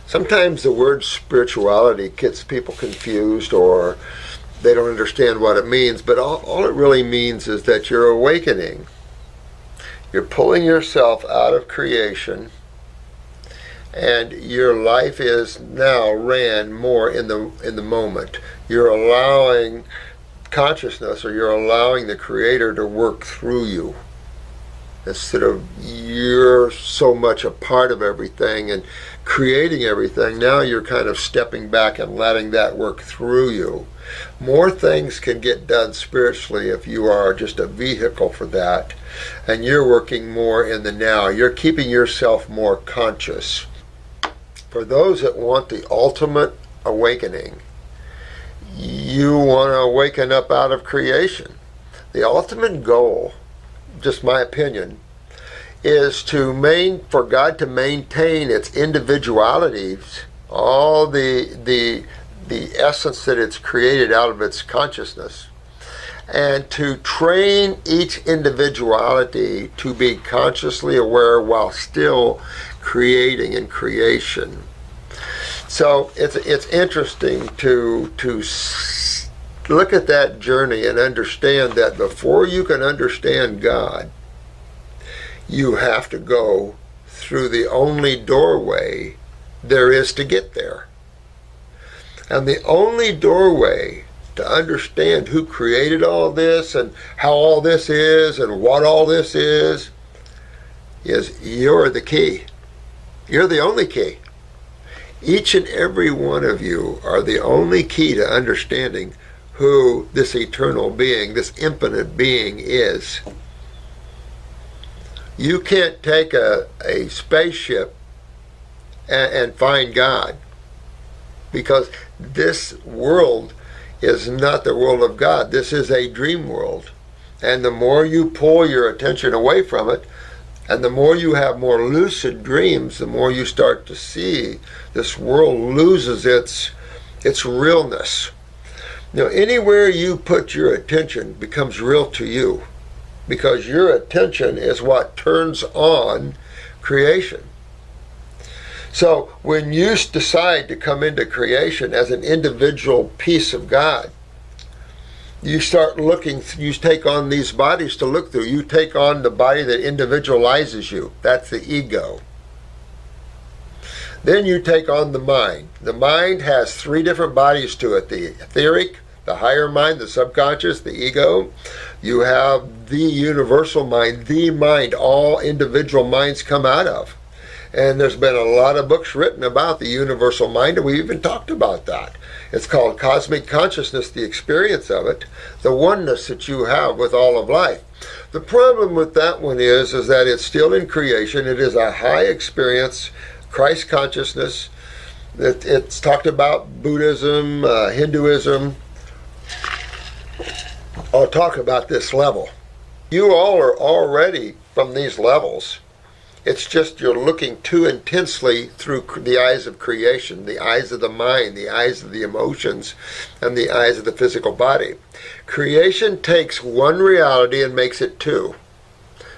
Sometimes the word spirituality gets people confused, or they don't understand what it means, but all it really means is that you're awakening. You're pulling yourself out of creation, and your life is now ran more in the moment. You're allowing consciousness, or you're allowing the Creator to work through you, instead of you're so much a part of everything and creating everything. Now you're kind of stepping back and letting that work through you. More things can get done spiritually if you are just a vehicle for that, and you're working more in the now. You're keeping yourself more conscious. For those that want the ultimate awakening, you want to awaken up out of creation. The ultimate goal, just my opinion, is for God to maintain its individualities, all the essence that it's created out of its consciousness, and to train each individuality to be consciously aware while still creating in creation. So it's interesting to look at that journey and understand that before you can understand God, you have to go through the only doorway there is to get there. And the only doorway to understand who created all this and how all this is and what all this is you're the key. You're the only key. Each and every one of you are the only key to understanding who this eternal being, this infinite being is. You can't take a spaceship and find God, because this world is not the world of God. This is a dream world. And the more you pull your attention away from it, and the more you have more lucid dreams, the more you start to see this world loses its realness. Now, anywhere you put your attention becomes real to you, because your attention is what turns on creation. So when you decide to come into creation as an individual piece of God, you start looking, you take on these bodies to look through. You take on the body that individualizes you. That's the ego. Then you take on the mind. The mind has three different bodies to it: the etheric, the higher mind, the subconscious, the ego. You have the universal mind, the mind all individual minds come out of. And there's been a lot of books written about the universal mind, and we even talked about that. It's called Cosmic Consciousness, the experience of it, the oneness that you have with all of life. The problem with that one is that it's still in creation. It is a high experience, Christ consciousness. It's talked about Buddhism, Hinduism. I'll talk about this level. You all are already from these levels. It's just you're looking too intensely through the eyes of creation, the eyes of the mind, the eyes of the emotions, and the eyes of the physical body. Creation takes one reality and makes it two.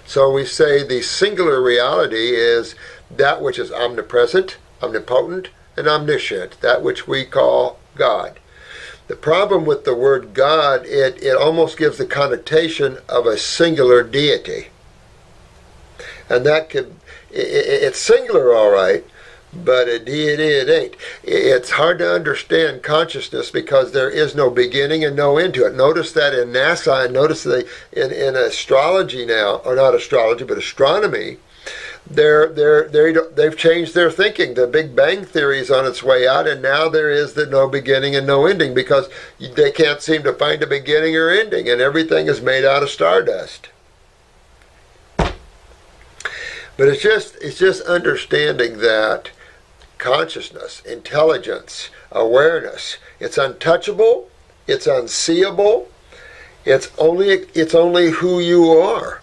So we say the singular reality is that which is omnipresent, omnipotent, and omniscient, that which we call God. The problem with the word God, it almost gives the connotation of a singular deity. And that it's singular, all right, but a deity it ain't. It's hard to understand consciousness because there is no beginning and no end to it. Notice that in NASA, and notice that in astrology now, or not astrology, but astronomy, they've changed their thinking. The Big Bang Theory is on its way out, and now there is the no beginning and no ending, because they can't seem to find a beginning or ending, and everything is made out of stardust. But it's just understanding that consciousness, intelligence, awareness, it's untouchable, it's unseeable, it's only who you are.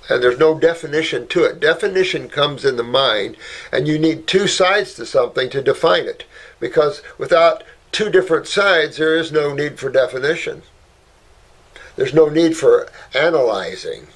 And there's no definition to it. Definition comes in the mind, and you need two sides to something to define it. Because without two different sides, there is no need for definition. There's no need for analyzing.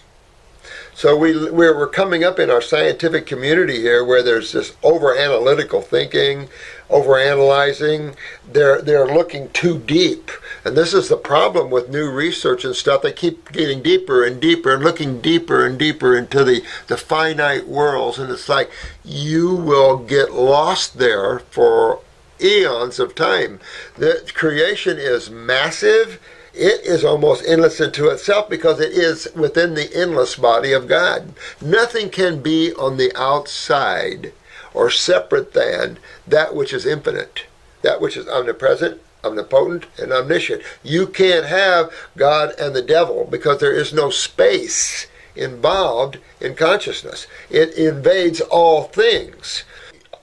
So we're coming up in our scientific community here where there's this over-analytical thinking, over-analyzing. They're looking too deep. And this is the problem with new research and stuff. They keep getting deeper and deeper and looking deeper and deeper into the finite worlds. And it's like you will get lost there for eons of time. The creation is massive. It is almost endless into itself because it is within the endless body of God. Nothing can be on the outside or separate than that which is infinite, that which is omnipresent, omnipotent, and omniscient. You can't have God and the devil because there is no space involved in consciousness. It invades all things.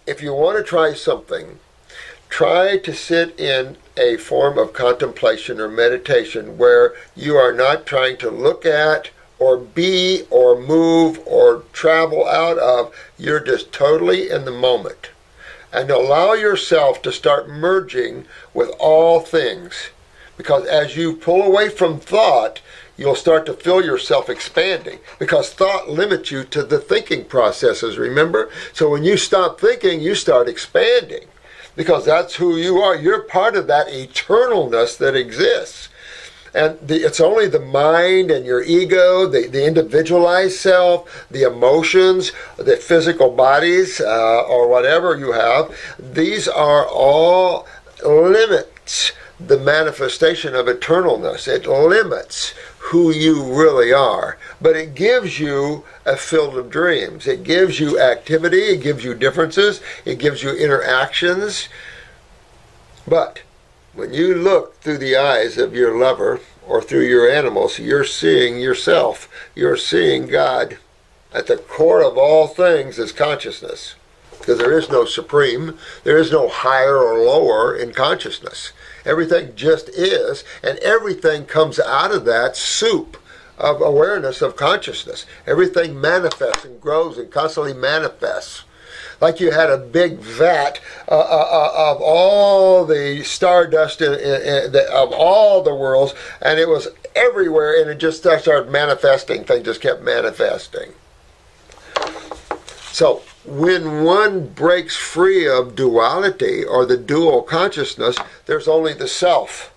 If you want to try something, try to sit in a form of contemplation or meditation where you are not trying to look at or be or move or travel out of. You're just totally in the moment. And allow yourself to start merging with all things. Because as you pull away from thought, you'll start to feel yourself expanding. Because thought limits you to the thinking processes, remember? So when you stop thinking, you start expanding. Because that's who you are. You're part of that eternalness that exists. And it's only the mind and your ego, the individualized self, the emotions, the physical bodies, or whatever you have. These are all limits the manifestation of eternalness. It limits who you really are. But it gives you a field of dreams. It gives you activity. It gives you differences. It gives you interactions. But when you look through the eyes of your lover or through your animals, you're seeing yourself. You're seeing God. At the core of all things is consciousness. Because there is no supreme. There is no higher or lower in consciousness. Everything just is, and everything comes out of that soup of awareness of consciousness. Everything manifests and grows and constantly manifests. Like you had a big vat of all the stardust of all the worlds, and it was everywhere, and it just started manifesting. Things just kept manifesting. So when one breaks free of duality or the dual consciousness, there's only the self.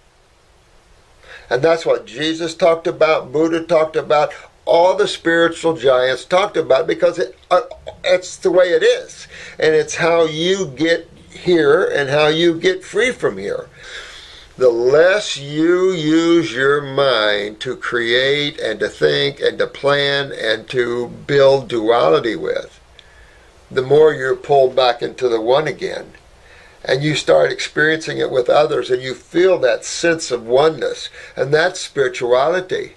And that's what Jesus talked about, Buddha talked about, all the spiritual giants talked about, because it's the way it is. And it's how you get here and how you get free from here. The less you use your mind to create and to think and to plan and to build duality with, the more you're pulled back into the one again. And you start experiencing it with others, and you feel that sense of oneness. And that's spirituality.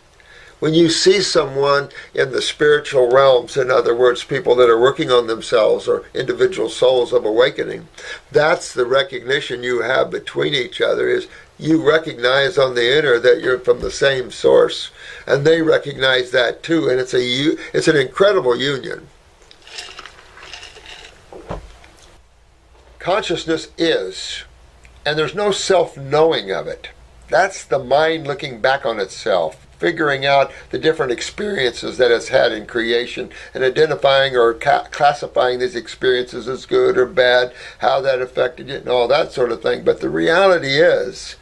When you see someone in the spiritual realms, in other words, people that are working on themselves or individual souls of awakening, that's the recognition you have between each other, is you recognize on the inner that you're from the same source. And they recognize that too, and it's an incredible union. Consciousness is, and there's no self-knowing of it. That's the mind looking back on itself, figuring out the different experiences that it's had in creation, and identifying or classifying these experiences as good or bad, how that affected it, and all that sort of thing. But the reality is,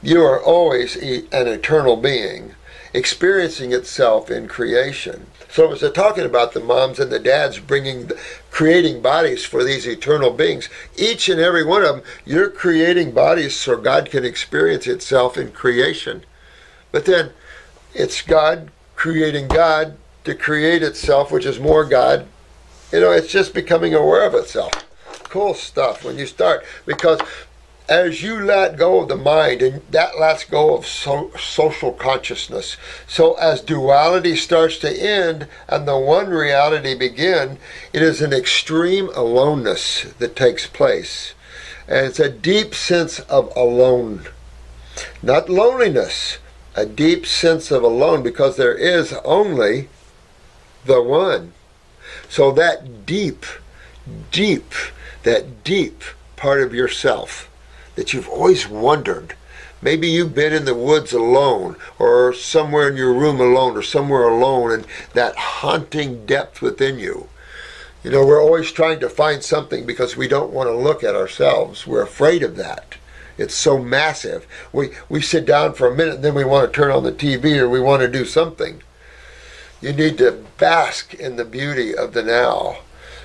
you are always an eternal being, experiencing itself in creation. So as they're talking about the moms and the dads creating bodies for these eternal beings, each and every one of them, you're creating bodies so God can experience itself in creation. But then it's God creating God to create itself, which is more God. You know, it's just becoming aware of itself. Cool stuff when you start, because as you let go of the mind, and that lets go of social consciousness. So as duality starts to end and the one reality begin, it is an extreme aloneness that takes place. And it's a deep sense of alone. Not loneliness, a deep sense of alone, because there is only the one. So that deep part of yourself that you've always wondered, Maybe you've been in the woods alone, or somewhere in your room alone, or somewhere alone, and that haunting depth within you. You know, we're always trying to find something because we don't want to look at ourselves. We're afraid of that. It's so massive. We sit down for a minute and then we want to turn on the TV or we want to do something. You need to bask in the beauty of the now,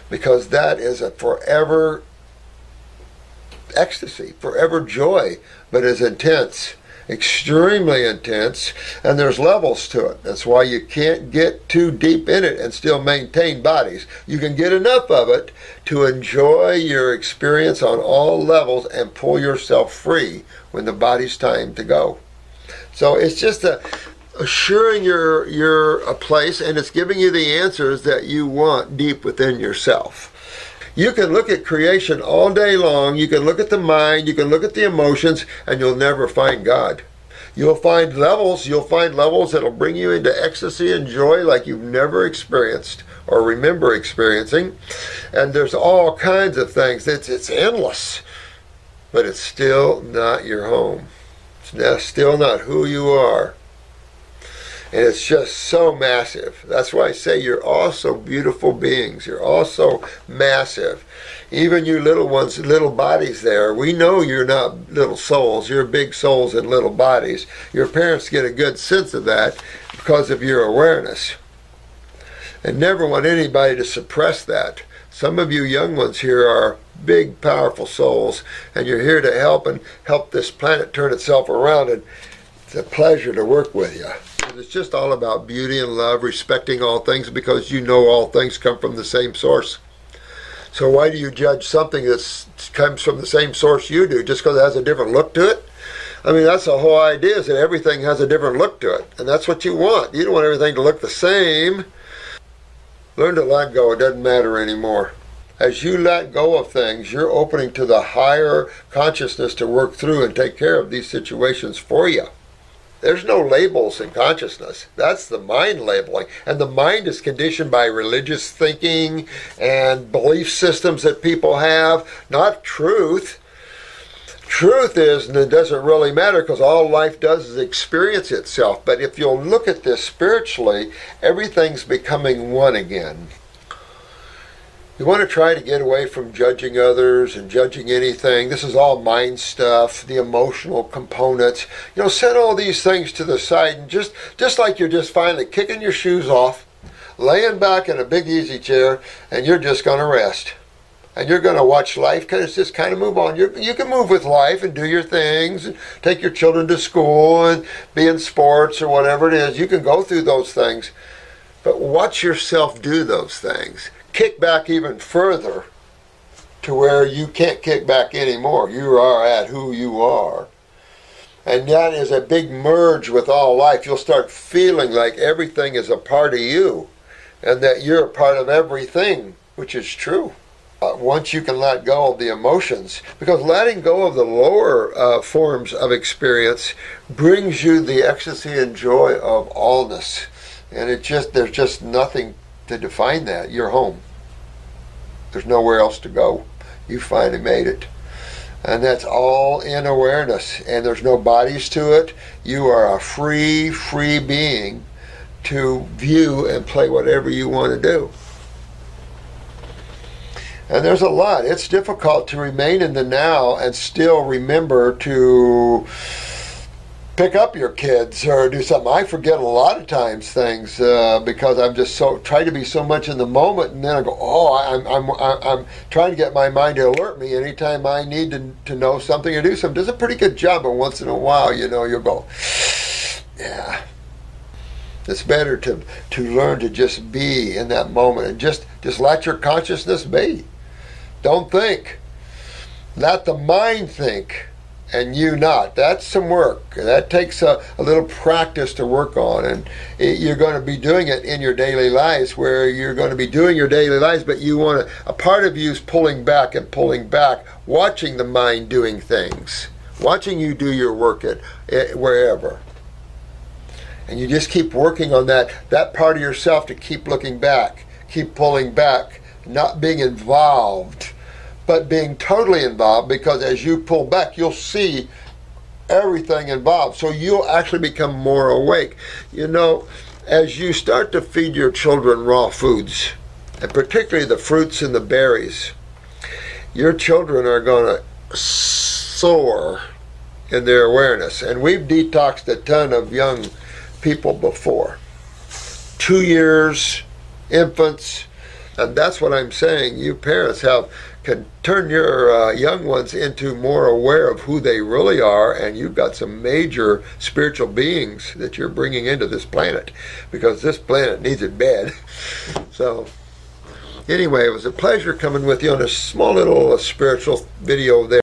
because that is a forever ecstasy, forever joy, but is intense, extremely intense, and there's levels to it. That's why you can't get too deep in it and still maintain bodies. You can get enough of it to enjoy your experience on all levels and pull yourself free when the body's time to go. So it's just assuring you're a place, and it's giving you the answers that you want deep within yourself. You can look at creation all day long, you can look at the mind, you can look at the emotions, and you'll never find God. You'll find levels that'll bring you into ecstasy and joy like you've never experienced or remember experiencing. And there's all kinds of things. It's endless, but it's still not your home. It's still not who you are. And it's just so massive. That's why I say you're all so beautiful beings. You're all so massive. Even you little ones, little bodies there, we know you're not little souls. You're big souls in little bodies. Your parents get a good sense of that because of your awareness. And never want anybody to suppress that. Some of you young ones here are big, powerful souls, and you're here to help this planet turn itself around, and it's a pleasure to work with you. It's just all about beauty and love, respecting all things, because you know all things come from the same source. So why do you judge something that comes from the same source you do just because it has a different look to it? I mean, that's the whole idea, is that everything has a different look to it. And that's what you want. You don't want everything to look the same. Learn to let go. It doesn't matter anymore. As you let go of things, you're opening to the higher consciousness to work through and take care of these situations for you. There's no labels in consciousness. That's the mind labeling. And the mind is conditioned by religious thinking and belief systems that people have, not truth. Truth is, and it doesn't really matter because all life does is experience itself. But if you'll look at this spiritually, everything's becoming one again. You want to try to get away from judging others and judging anything. This is all mind stuff, the emotional components. You know, set all these things to the side and just like you're just finally kicking your shoes off, laying back in a big easy chair, and you're just going to rest. And you're going to watch life just kind of move on. You can move with life and do your things, and take your children to school and be in sports or whatever it is. You can go through those things. But watch yourself do those things. Kick back even further to where you can't kick back anymore. You are at who you are. And that is a big merge with all life. You'll start feeling like everything is a part of you and that you're a part of everything, which is true. Once you can let go of the emotions, because letting go of the lower forms of experience brings you the ecstasy and joy of allness. And there's just nothing to define that. You're home. There's nowhere else to go. You finally made it. And that's all in awareness. And there's no bodies to it. You are a free being to view and play whatever you want to do. And there's a lot. It's difficult to remain in the now and still remember to pick up your kids or do something. I forget a lot of times things because I'm just try to be so much in the moment, and then I go, I'm trying to get my mind to alert me anytime I need to know something or do something. Does a pretty good job, but once in a while, you'll go, yeah. It's better to learn to just be in that moment and just let your consciousness be. Don't think. Let the mind think. And you not. That's some work. That takes a little practice to work on, and you're going to be doing it in your daily lives, where you're going to be doing your daily lives, but a part of you is pulling back, watching the mind doing things, watching you do your work at wherever. And you just keep working on that part of yourself to keep looking back, keep pulling back, not being involved, but being totally involved, because as you pull back, you'll see everything involved. So you'll actually become more awake. You know, as you start to feed your children raw foods, and particularly the fruits and the berries, your children are going to soar in their awareness. And we've detoxed a ton of young people before. 2 years, infants, and that's what I'm saying. You parents can turn your young ones into more aware of who they really are, and you've got some major spiritual beings that you're bringing into this planet, because this planet needs it bad. So anyway, it was a pleasure coming with you on a small little spiritual video there.